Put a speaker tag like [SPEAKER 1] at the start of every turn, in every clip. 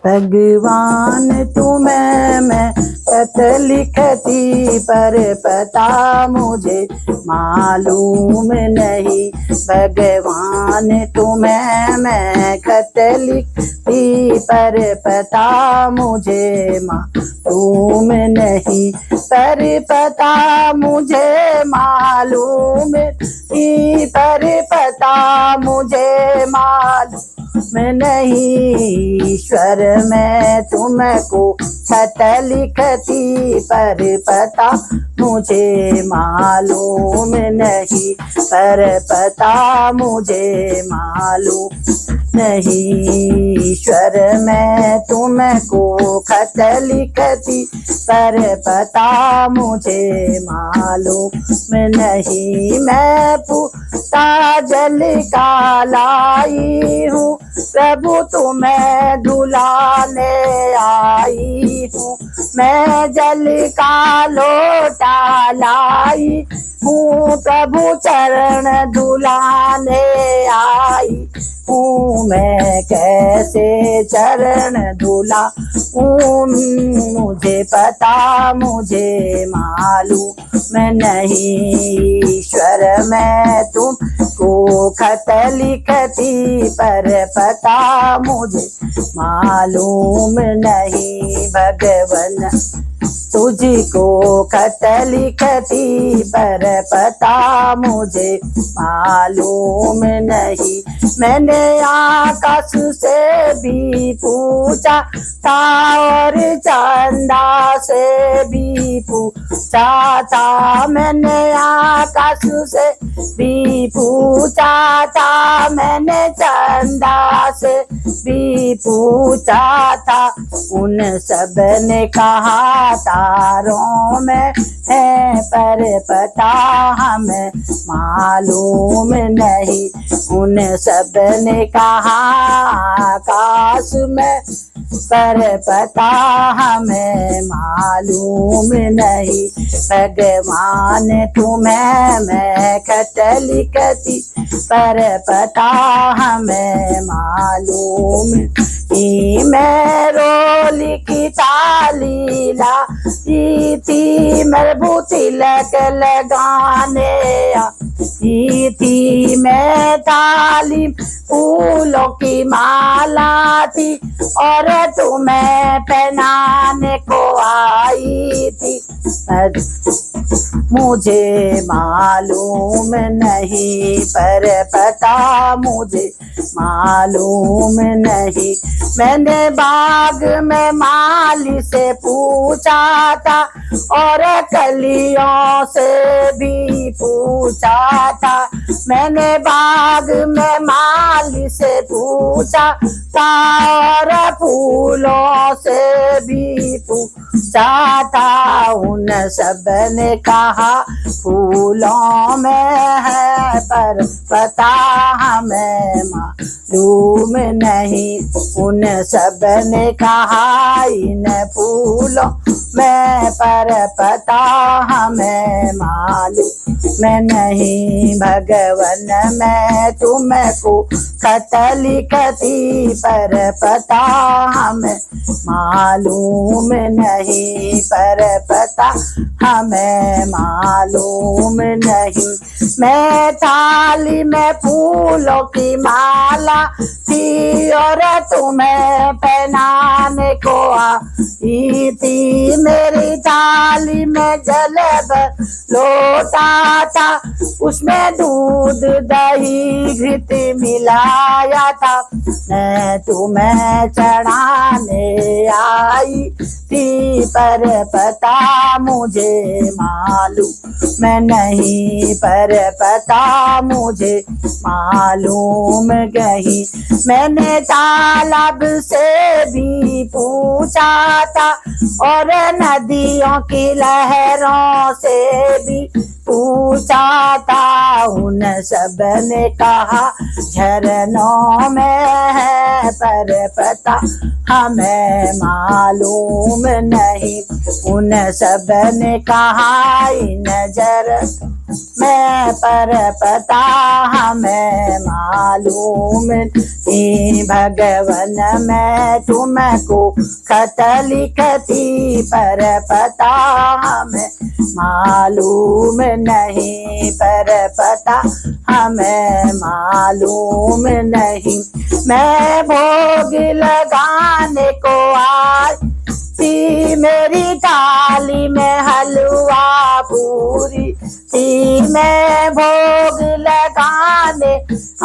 [SPEAKER 1] भगवान तुम्हें मैं खत लिखती पर पता मुझे मालूम नहीं। भगवान तुम्हें मैं खत लिखती पर पता मुझे मालूम नहीं। पर पता मुझे मालूम नहीं, पर पता मुझे मालूम नहीं। ईश्वर मैं तुमको खत लिखती पर पता मुझे मालूम नहीं। पर पता मुझे मालूम नहीं। ईश्वर मैं तुमको खत लिखती पर पता मुझे मालूम नहीं। मैं पूता जल का लाई हूँ, प्रभु तुम्हें धुलाने आई हूँ। मैं जल का लोटा लाई हूँ, प्रभु चरण धुलाने आई हूँ। मैं कैसे चरण धुला मुझे पता मुझे मालूम नहीं। ईश्वर मैं तुमको खत लिखती पर पता मुझे मालूम नहीं। भगवन तुझको खत लिखती पर पता मुझे मालूम नहीं। मैंने आकाश से भी पूछा था और चंदा से भी पूछा था। मैंने आकाश से भी पूछा था, मैंने चंदा से भी पूछा था। उन सब ने कहा तारों में है पर पता हमें मालूम नहीं। उन सब ने कहा आकाश में पर पता हमें मालूम नहीं। भगवान तुम्हें मैं खत लिखती पर पता हमें मालूम नहीं। मैं रोल की तालीला थी, प्रभु तिलक लगाने थी। मैं तालीम फूलों की माला थी और तुम्हें पहनाने को आई थी। मुझे मालूम नहीं पर पता मुझे मालूम नहीं। मैंने बाग में माली से पूछा था और कलियों से भी पूछा था। मैंने बाग में माली से पूछा था और फूलों से भी पूछा था। उन सब ने कहा फूलों में है पर पता हमें मालूम नहीं। उन सब ने कहा इन फूलों में पर पता हमें मालूम नहीं। भगवन मैं तुमको खत लिखती पर पता हमें मालूम नहीं। पर पता हमें मालूम नहीं। मैं थाली में फूलों की माला थी और तुम्हें पहनाने को आई थी। मेरी थाली में जल भर लोटा था, उसमें दूध दही घृत मिलाया था। मैं तुम्हें चढ़ाने आई थी पर पता मुझे मालूम नहीं। पर पता मुझे मालूम नहीं। मैंने तालाब से भी पूछा था और नदियों की लहरों से भी पूछा था। उन सब ने कहा झरनों में है पर पता हमें मालूम नहीं। उन सब ने कहा नजर मैं पर पता हमें मालूम नहीं। भगवन मैं तुमको खत लिखती पर पता हमें मालूम नहीं। पर पता हमें मालूम नहीं। मैं भोग लगाने को आई थी, मेरी थाली में हलवा पूरी थी। मैं भोग लगाने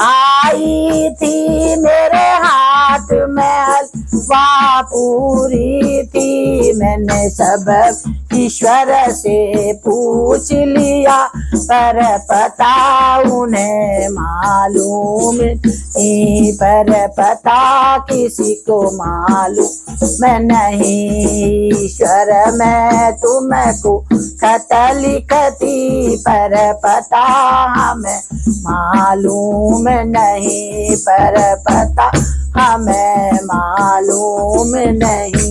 [SPEAKER 1] आई थी, मेरे हाथ में हलवा पूरी थी। मैंने सब ईश्वर से पूछ लिया पर पता उन्हें मालूम नहीं। पर पता किसी को मालूम मैं नहीं। ईश्वर मैं तुमको खत लिखती पर पता हमें मालूम नहीं। पर पता हमें मालूम नहीं।